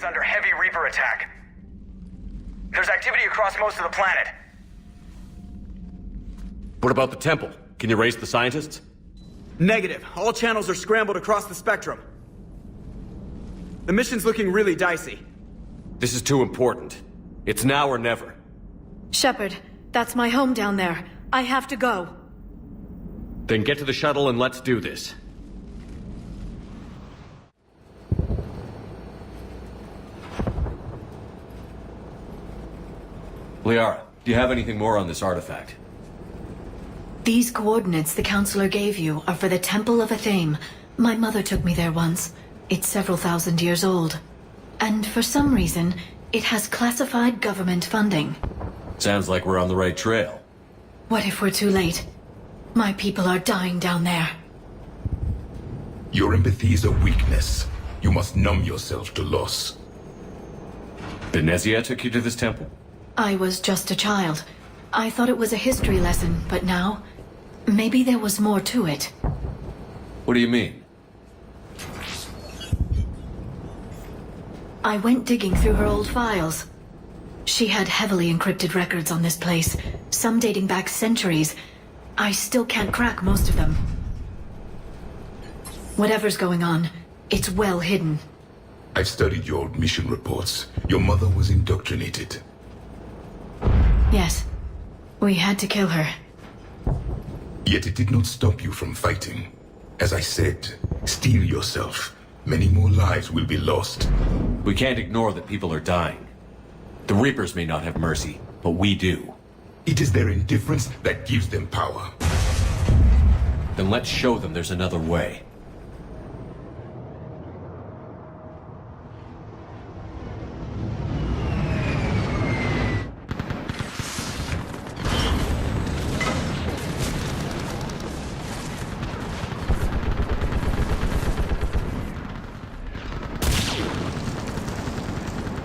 is under heavy Reaper attack. There's activity across most of the planet. What about the temple? Can you raise the scientists? Negative. All channels are scrambled across the spectrum. The mission's looking really dicey. This is too important. It's now or never. Shepard, that's my home down there. I have to go. Then get to the shuttle and let's do this. Liara, do you have anything more on this artifact? These coordinates the Counselor gave you are for the Temple of Athame. My mother took me there once. It's several thousand years old. And for some reason, it has classified government funding. Sounds like we're on the right trail. What if we're too late? My people are dying down there. Your empathy is a weakness. You must numb yourself to loss. Thessia took you to this temple? I was just a child. I thought it was a history lesson, but now... maybe there was more to it. What do you mean? I went digging through her old files. She had heavily encrypted records on this place, some dating back centuries. I still can't crack most of them. Whatever's going on, it's well hidden. I've studied your old mission reports. Your mother was indoctrinated. Yes. We had to kill her. Yet it did not stop you from fighting. As I said, steel yourself. Many more lives will be lost. We can't ignore that people are dying. The Reapers may not have mercy, but we do. It is their indifference that gives them power. Then let's show them there's another way.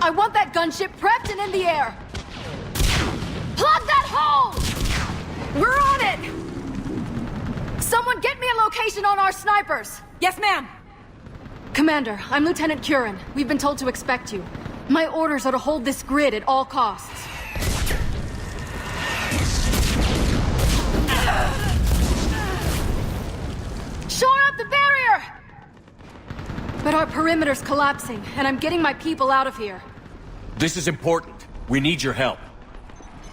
I want that gunship prepped and in the air! Plug that hole! We're on it! Someone get me a location on our snipers! Yes, ma'am! Commander, I'm Lieutenant Curran. We've been told to expect you. My orders are to hold this grid at all costs. Shore up the barrier! But our perimeter's collapsing, and I'm getting my people out of here. This is important. We need your help.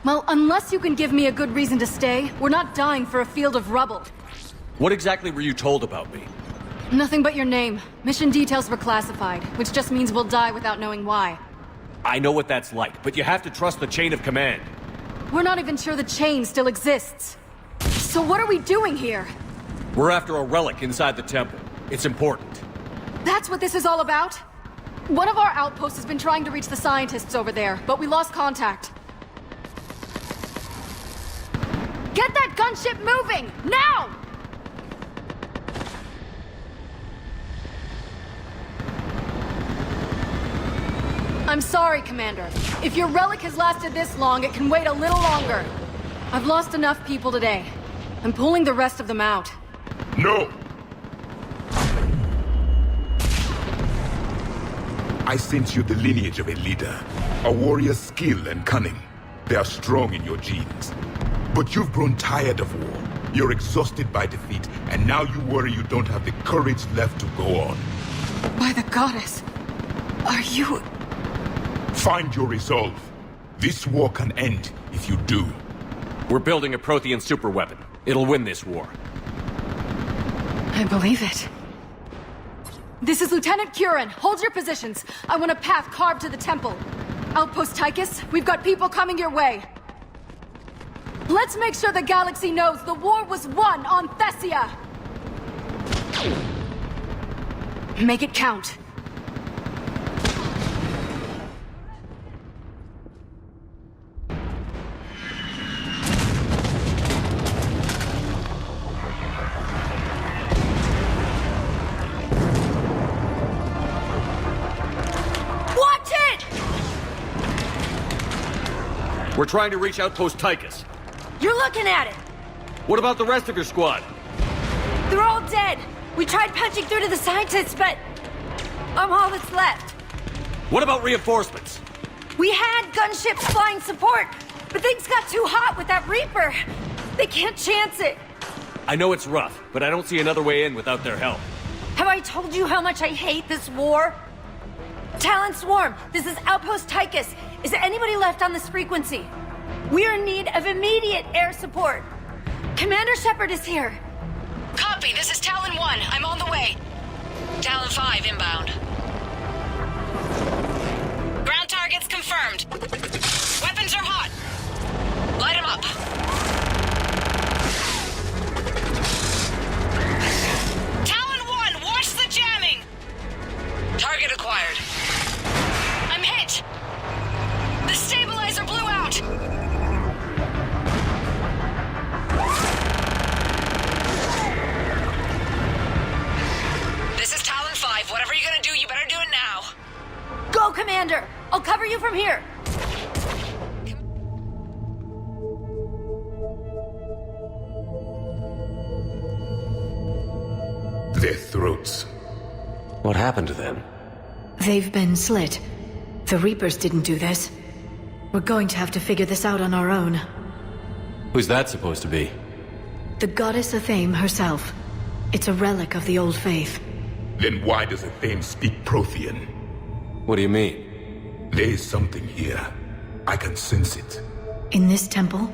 Well, unless you can give me a good reason to stay, we're not dying for a field of rubble. What exactly were you told about me? Nothing but your name. Mission details were classified, which just means we'll die without knowing why. I know what that's like, but you have to trust the chain of command. We're not even sure the chain still exists. So what are we doing here? We're after a relic inside the temple. It's important. That's what this is all about? One of our outposts has been trying to reach the scientists over there, but we lost contact. Get that gunship moving! Now! I'm sorry, Commander. If your relic has lasted this long, it can wait a little longer. I've lost enough people today. I'm pulling the rest of them out. No! I sense you the lineage of a leader, a warrior's skill and cunning. They are strong in your genes. But you've grown tired of war. You're exhausted by defeat, and now you worry you don't have the courage left to go on. By the goddess, are you... Find your resolve. This war can end if you do. We're building a Prothean superweapon. It'll win this war. I believe it. This is Lieutenant Curran. Hold your positions. I want a path carved to the temple. Outpost Tychus, we've got people coming your way. Let's make sure the galaxy knows the war was won on Thessia! Make it count. We're trying to reach Outpost Tychus. You're looking at it! What about the rest of your squad? They're all dead! We tried punching through to the scientists, but... I'm all that's left. What about reinforcements? We had gunships flying support, but things got too hot with that Reaper. They can't chance it. I know it's rough, but I don't see another way in without their help. Have I told you how much I hate this war? Talon Swarm, this is Outpost Tychus. Is there anybody left on this frequency? We're in need of immediate air support. Commander Shepard is here. Copy, this is Talon 1. I'm on the way. Talon 5 inbound. Ground targets confirmed. Weapons are hot. Light them up. Talon 1, watch the jamming! Target acquired. I'm hit! The stabilizer blew out! This is Talon 5. Whatever you're gonna do, you better do it now. Go, Commander! I'll cover you from here. Their throats. What happened to them? They've been slit. The Reapers didn't do this. We're going to have to figure this out on our own. Who's that supposed to be? The goddess Athame herself. It's a relic of the old faith. Then why does Athame speak Prothean? What do you mean? There is something here. I can sense it. In this temple?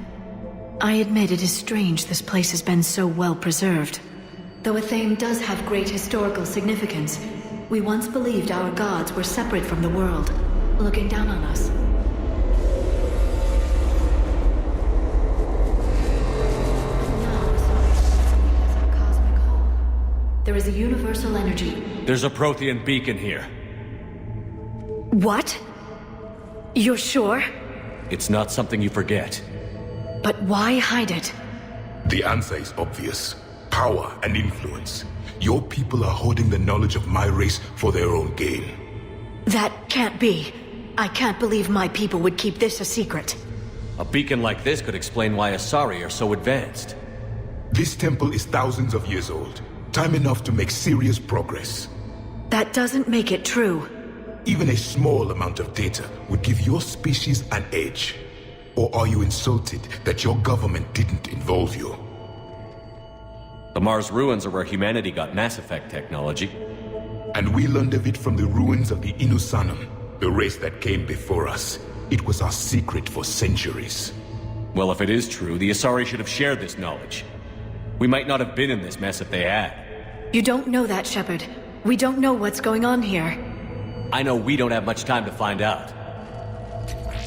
I admit it is strange this place has been so well preserved. Though Athame does have great historical significance, we once believed our gods were separate from the world, looking down on us. There is a universal energy. There's a Prothean beacon here. What? You're sure? It's not something you forget. But why hide it? The answer is obvious. Power and influence. Your people are hoarding the knowledge of my race for their own gain. That can't be. I can't believe my people would keep this a secret. A beacon like this could explain why Asari are so advanced. This temple is thousands of years old. Time enough to make serious progress. That doesn't make it true. Even a small amount of data would give your species an edge. Or are you insulted that your government didn't involve you? The Mars ruins are where humanity got Mass Effect technology. And we learned of it from the ruins of the Inusanum, the race that came before us. It was our secret for centuries. Well, if it is true, the Asari should have shared this knowledge. We might not have been in this mess if they had. You don't know that, Shepard. We don't know what's going on here. I know we don't have much time to find out.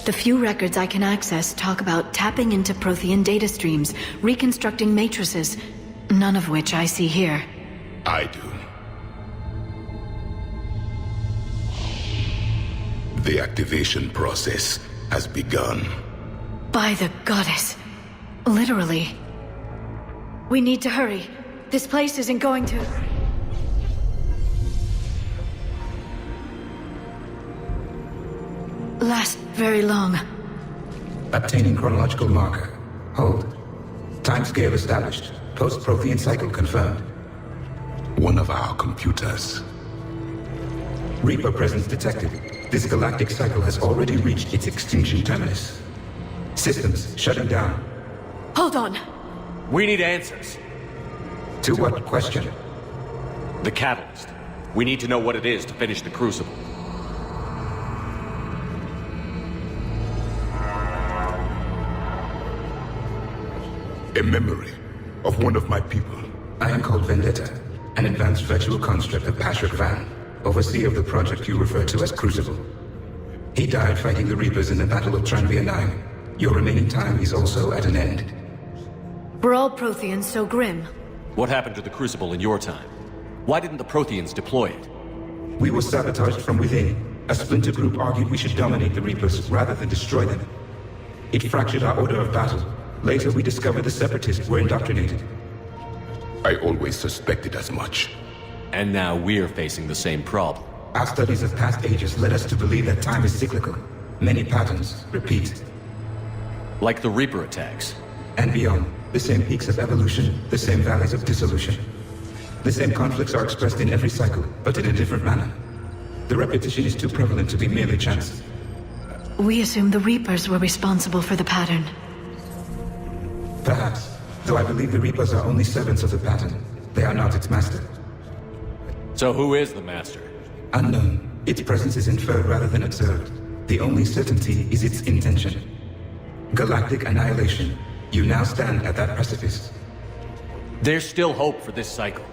The few records I can access talk about tapping into Prothean data streams, reconstructing matrices, none of which I see here. I do. The activation process has begun. By the goddess. Literally. We need to hurry. This place isn't going to... last very long. Obtaining chronological marker. Hold. Timescale established. Post-Prothean cycle confirmed. One of our computers. Reaper presence detected. This galactic cycle has already reached its extinction terminus. Systems shutting down. Hold on. We need answers. To what question? The Catalist. We need to know what it is to finish the Crucible. A memory of one of my people. I am called Vendetta, an advanced virtual construct of Patrick Van, overseer of the project you refer to as Crucible. He died fighting the Reapers in the Battle of Tranvia 9. Your remaining time is also at an end. Were all Protheans so grim? What happened to the Crucible in your time? Why didn't the Protheans deploy it? We were sabotaged from within. A splinter group argued we should dominate the Reapers rather than destroy them. It fractured our order of battle. Later we discovered the Separatists were indoctrinated. I always suspected as much. And now we're facing the same problem. Our studies of past ages led us to believe that time is cyclical. Many patterns repeat. Like the Reaper attacks. And beyond, the same peaks of evolution, the same valleys of dissolution. The same conflicts are expressed in every cycle, but in a different manner. The repetition is too prevalent to be merely chance. We assumed the Reapers were responsible for the pattern. Perhaps, though I believe the Reapers are only servants of the pattern. They are not its master. So who is the master? Unknown. Its presence is inferred rather than observed. The only certainty is its intention. Galactic annihilation. You now stand at that precipice. There's still hope for this cycle.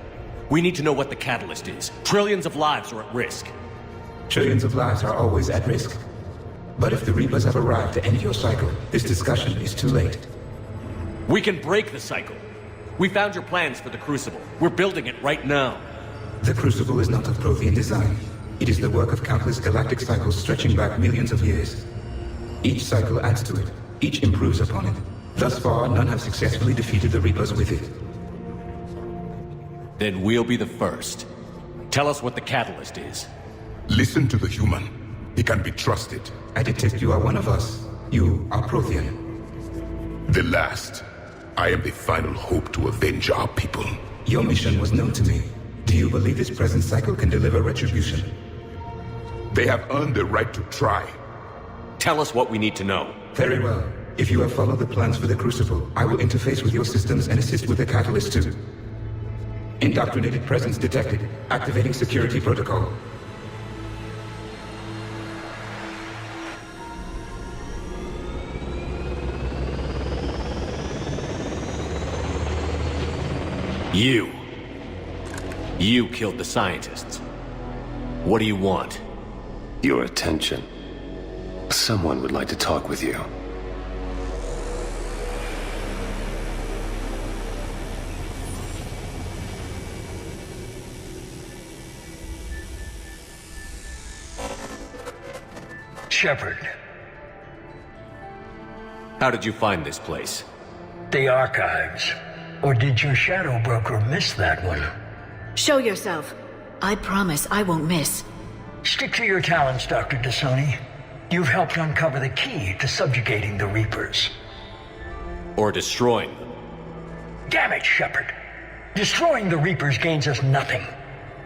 We need to know what the catalyst is. Trillions of lives are at risk. Trillions of lives are always at risk. But if the Reapers have arrived to end your cycle, this discussion is too late. We can break the cycle. We found your plans for the Crucible. We're building it right now. The Crucible is not of Prothean design. It is the work of countless galactic cycles stretching back millions of years. Each cycle adds to it. Each improves upon it. Thus far, none have successfully defeated the Reapers with it. Then we'll be the first. Tell us what the catalyst is. Listen to the human. He can be trusted. I detect you are one of us. You are Prothean. The last. I am the final hope to avenge our people. Your mission was known to me. Do you believe this present cycle can deliver retribution? They have earned the right to try. Tell us what we need to know. Very well. If you have followed the plans for the Crucible, I will interface with your systems and assist with the Catalyst too. Indoctrinated presence detected. Activating security protocol. You killed the scientists. What do you want? Your attention. Someone would like to talk with you. Shepard. How did you find this place? The archives. Or did your shadow broker miss that one? Show yourself. I promise I won't miss. Stick to your talents, Dr. Dasani. You've helped uncover the key to subjugating the Reapers. Or destroying them. Damn it, Shepard. Destroying the Reapers gains us nothing.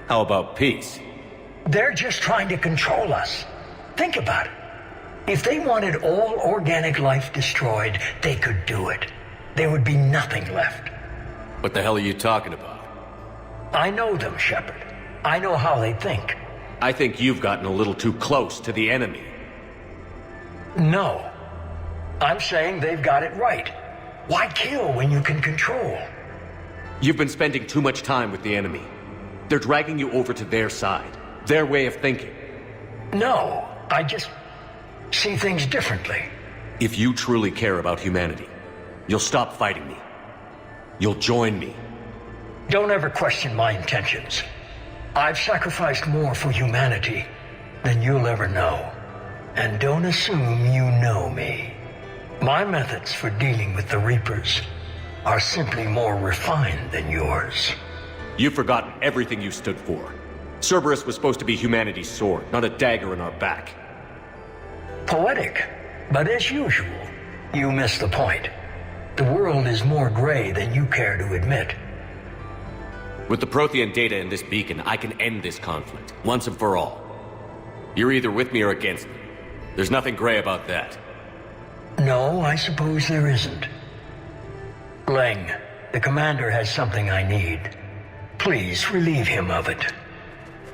How about peace? They're just trying to control us. Think about it. If they wanted all organic life destroyed, they could do it. There would be nothing left. What the hell are you talking about? I know them, Shepard. I know how they think. I think you've gotten a little too close to the enemy. No. I'm saying they've got it right. Why kill when you can control? You've been spending too much time with the enemy. They're dragging you over to their side. Their way of thinking. No, I just see things differently. If you truly care about humanity, you'll stop fighting me. You'll join me. Don't ever question my intentions. I've sacrificed more for humanity than you'll ever know. And don't assume you know me. My methods for dealing with the Reapers are simply more refined than yours. You've forgotten everything you stood for. Cerberus was supposed to be humanity's sword, not a dagger in our back. Poetic, but as usual, you miss the point. The world is more gray than you care to admit. With the Prothean data in this beacon, I can end this conflict, once and for all. You're either with me or against me. There's nothing gray about that. No, I suppose there isn't. Leng, the commander has something I need. Please relieve him of it.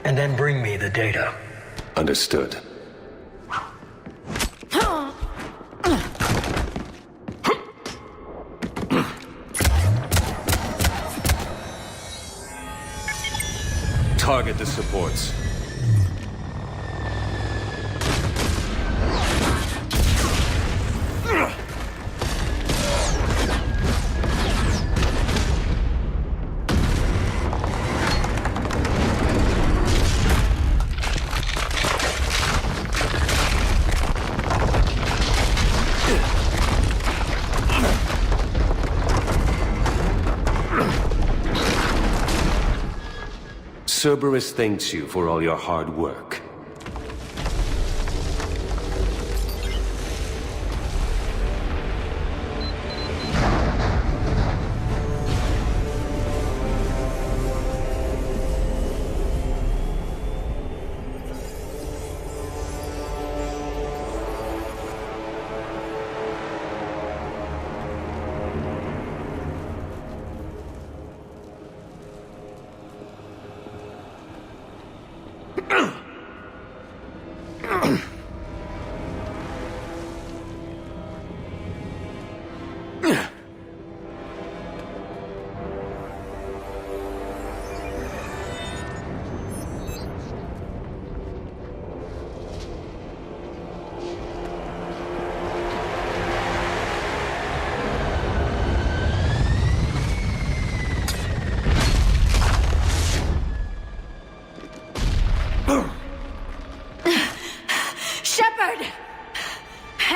And then bring me the data. Understood. Target the supports. Cerberus thanks you for all your hard work.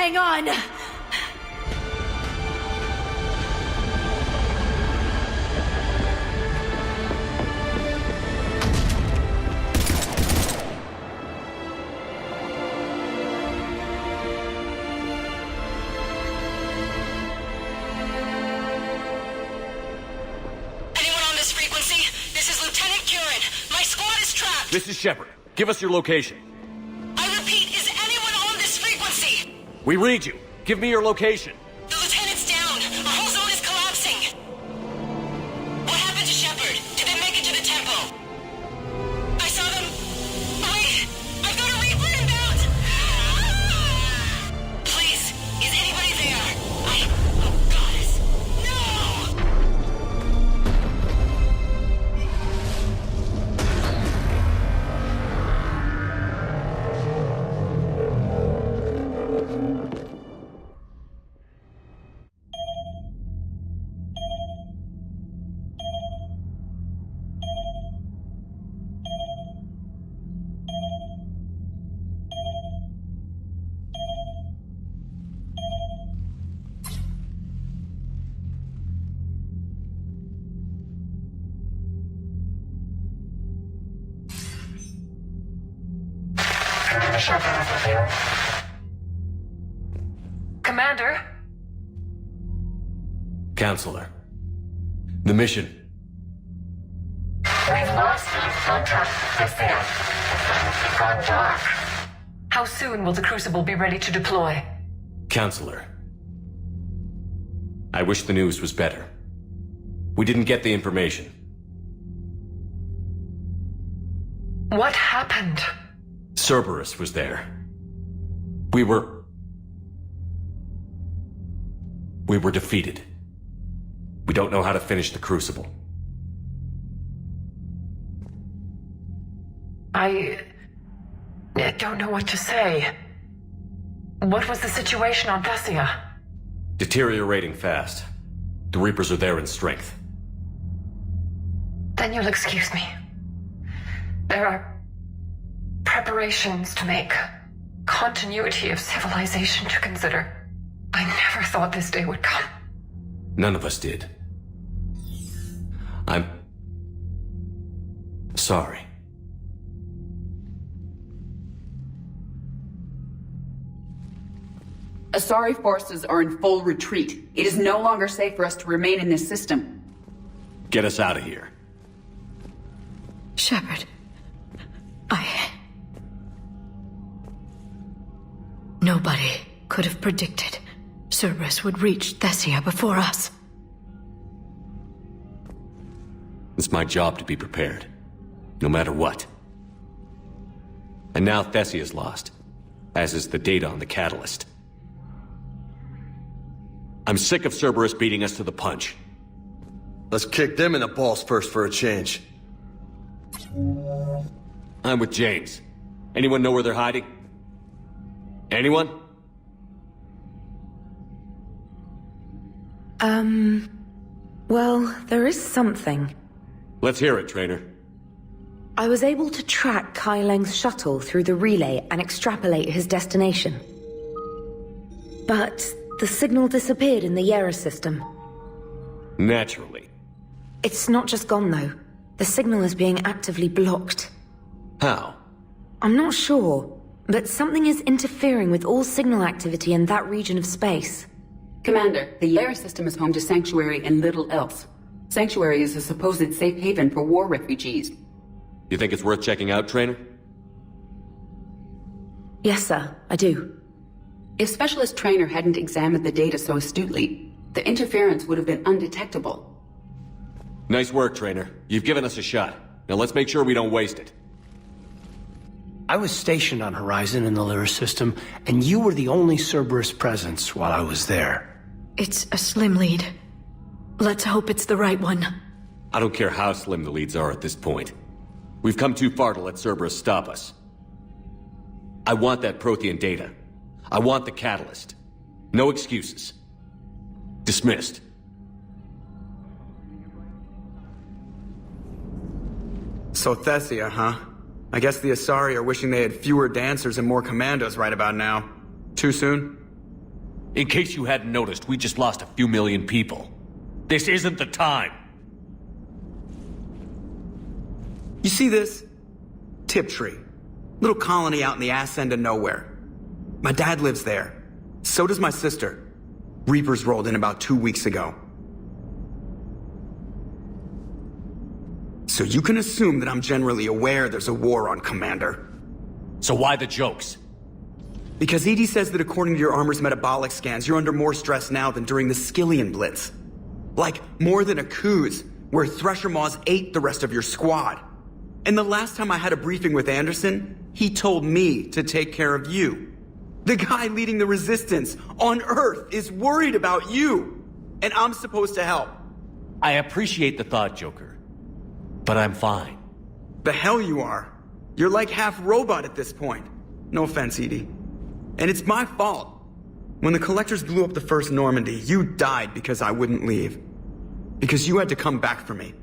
hang on! This is Shepard. Give us your location. I repeat, is anyone on this frequency? We read you. Give me your location. The lieutenant's down. Our whole zone is collapsing. What happened to Shepard? Did they make it to the temple? I saw them. Wait! I've got a Reaper inbound! Please, is anybody there? Oh, goddess. Commander? Counselor. The mission. We've lost contact with Thessia. It's gone dark. How soon will the Crucible be ready to deploy? Counselor. I wish the news was better. We didn't get the information. What happened? Cerberus was there. We were defeated. We don't know how to finish the Crucible. I don't know what to say. What was the situation on Thessia? Deteriorating fast. The Reapers are there in strength. Then you'll excuse me. There are preparations to make. Continuity of civilization to consider. I never thought this day would come. None of us did. I'm sorry. Asari forces are in full retreat. It is no longer safe for us to remain in this system. Get us out of here. Shepard, Nobody could have predicted Cerberus would reach Thessia before us. It's my job to be prepared, no matter what. And now Thessia's lost, as is the data on the Catalist. I'm sick of Cerberus beating us to the punch. Let's kick them in the balls first for a change. I'm with James. Anyone know where they're hiding? Anyone? Well, there is something. Let's hear it, Trainer. I was able to track Kai Leng's shuttle through the relay and extrapolate his destination. But the signal disappeared in the Yera system. Naturally. It's not just gone, though. The signal is being actively blocked. How? I'm not sure, but something is interfering with all signal activity in that region of space. Commander, the Yera system is home to Sanctuary and little else. Sanctuary is a supposed safe haven for war refugees. You think it's worth checking out, Trainer? Yes, sir, I do. If Specialist Trainer hadn't examined the data so astutely, the interference would have been undetectable. Nice work, Trainer. You've given us a shot. Now let's make sure we don't waste it. I was stationed on Horizon in the Lyra system, and you were the only Cerberus presence while I was there. It's a slim lead. Let's hope it's the right one. I don't care how slim the leads are at this point. We've come too far to let Cerberus stop us. I want that Prothean data. I want the Catalist. No excuses. Dismissed. So Thessia, huh? I guess the Asari are wishing they had fewer dancers and more commandos right about now. Too soon? In case you hadn't noticed, we just lost a few million people. This isn't the time. You see this? Tiptree. Little colony out in the ass end of nowhere. My dad lives there. So does my sister. Reapers rolled in about 2 weeks ago. So you can assume that I'm generally aware there's a war on, Commander. So why the jokes? Because EDI says that according to your armor's metabolic scans, you're under more stress now than during the Skillian Blitz. Like, more than a Kuz, where Thresher Maws ate the rest of your squad. And the last time I had a briefing with Anderson, he told me to take care of you. The guy leading the resistance on Earth is worried about you. And I'm supposed to help. I appreciate the thought, Joker. But I'm fine. The hell you are. You're like half robot at this point. No offense, EDI. And it's my fault. When the Collectors blew up the first Normandy, you died because I wouldn't leave. Because you had to come back for me.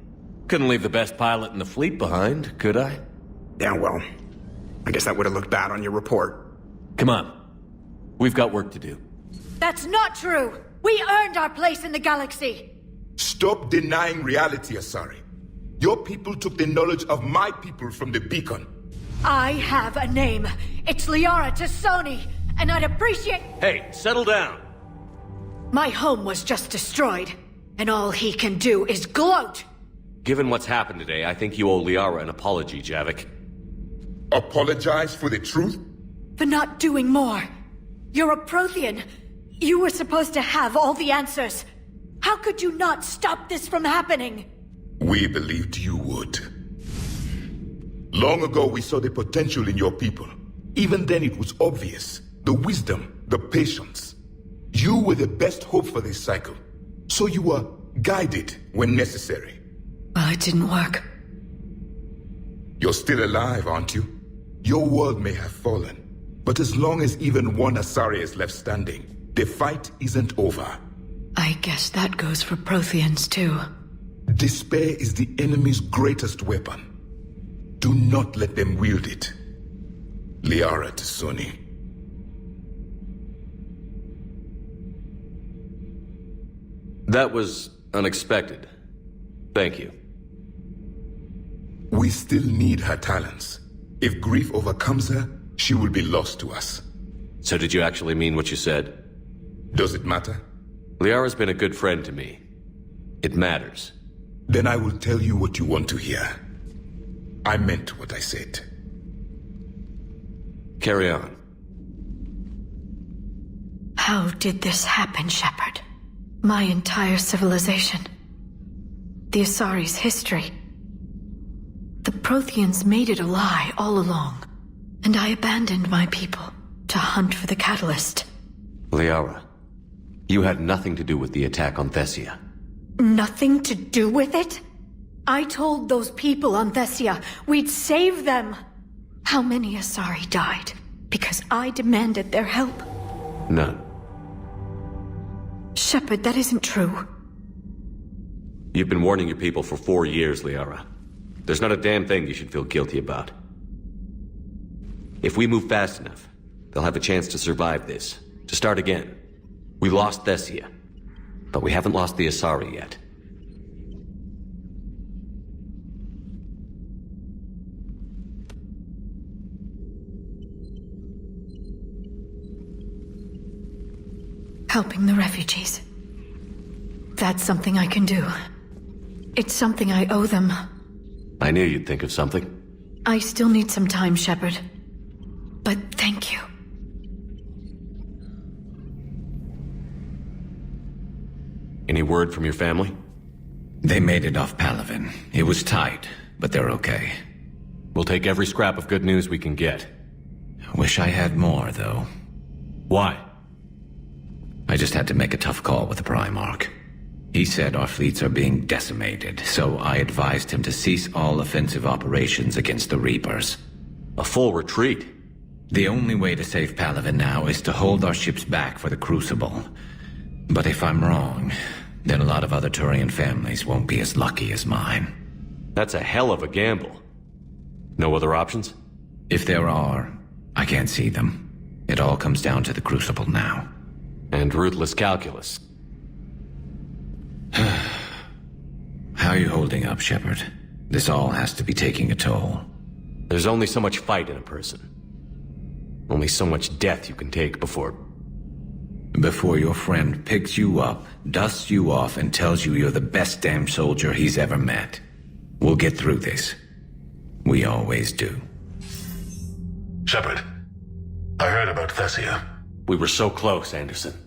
Couldn't leave the best pilot in the fleet behind, could I? Yeah, well, I guess that would have looked bad on your report. Come on. We've got work to do. That's not true! We earned our place in the galaxy! Stop denying reality, Asari. Your people took the knowledge of my people from the beacon. I have a name. It's Liara Tassoni, and I'd appreciate— Hey, settle down! My home was just destroyed, and all he can do is gloat! Given what's happened today, I think you owe Liara an apology, Javik. Apologize for the truth? For not doing more. You're a Prothean. You were supposed to have all the answers. How could you not stop this from happening? We believed you would. Long ago, we saw the potential in your people. Even then, it was obvious. The wisdom, the patience. You were the best hope for this cycle. So you were guided when necessary. Well, it didn't work. You're still alive, aren't you? Your world may have fallen. But as long as even one Asari is left standing, the fight isn't over. I guess that goes for Protheans, too. Despair is the enemy's greatest weapon. Do not let them wield it. Liara Tassoni. That was unexpected. Thank you. We still need her talents. If grief overcomes her, she will be lost to us. So did you actually mean what you said? Does it matter? Liara's been a good friend to me. It matters. Then I will tell you what you want to hear. I meant what I said. Carry on. How did this happen, Shepard? My entire civilization. The Asari's history. The Protheans made it a lie all along. And I abandoned my people to hunt for the Catalist. Liara, you had nothing to do with the attack on Thessia. Nothing to do with it? I told those people on Thessia we'd save them. How many Asari died because I demanded their help? None. Shepard, that isn't true. You've been warning your people for 4 years, Liara. There's not a damn thing you should feel guilty about. If we move fast enough, they'll have a chance to survive this, to start again. We lost Thessia, but we haven't lost the Asari yet. Helping the refugees. That's something I can do. It's something I owe them. I knew you'd think of something. I still need some time, Shepard. But thank you. Any word from your family? They made it off Palaven. It was tight, but they're okay. We'll take every scrap of good news we can get. Wish I had more, though. Why? I just had to make a tough call with the Primarch. He said our fleets are being decimated, so I advised him to cease all offensive operations against the Reapers. A full retreat? The only way to save Palaven now is to hold our ships back for the Crucible. But if I'm wrong, then a lot of other Turian families won't be as lucky as mine. That's a hell of a gamble. No other options? If there are, I can't see them. It all comes down to the Crucible now. And ruthless calculus. How are you holding up, Shepard? This all has to be taking a toll. There's only so much fight in a person. Only so much death you can take before your friend picks you up, dusts you off, and tells you you're the best damn soldier he's ever met. We'll get through this. We always do. Shepard, I heard about Thessia. We were so close, Anderson.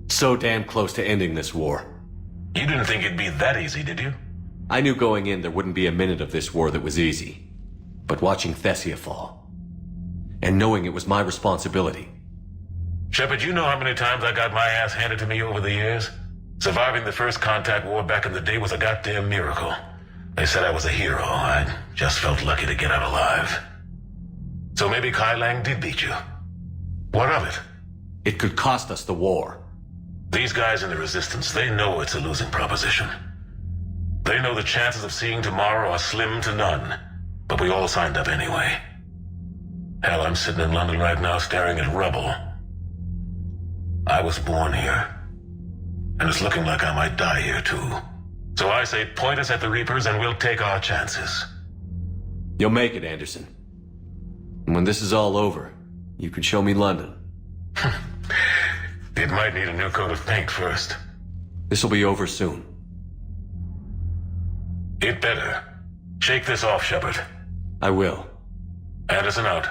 So damn close to ending this war. You didn't think it'd be that easy, did you? I knew going in there wouldn't be a minute of this war that was easy. But watching Thessia fall, and knowing it was my responsibility. Shepard, you know how many times I got my ass handed to me over the years? Surviving the first contact war back in the day was a goddamn miracle. They said I was a hero. I just felt lucky to get out alive. So maybe Kai Lang did beat you. What of it? It could cost us the war. These guys in the Resistance, they know it's a losing proposition. They know the chances of seeing tomorrow are slim to none. But we all signed up anyway. Hell, I'm sitting in London right now staring at rubble. I was born here. And it's looking like I might die here too. So I say point us at the Reapers and we'll take our chances. You'll make it, Anderson. And when this is all over, you can show me London. It might need a new coat of paint first. This'll be over soon. It better. Shake this off, Shepard. I will. Anderson out.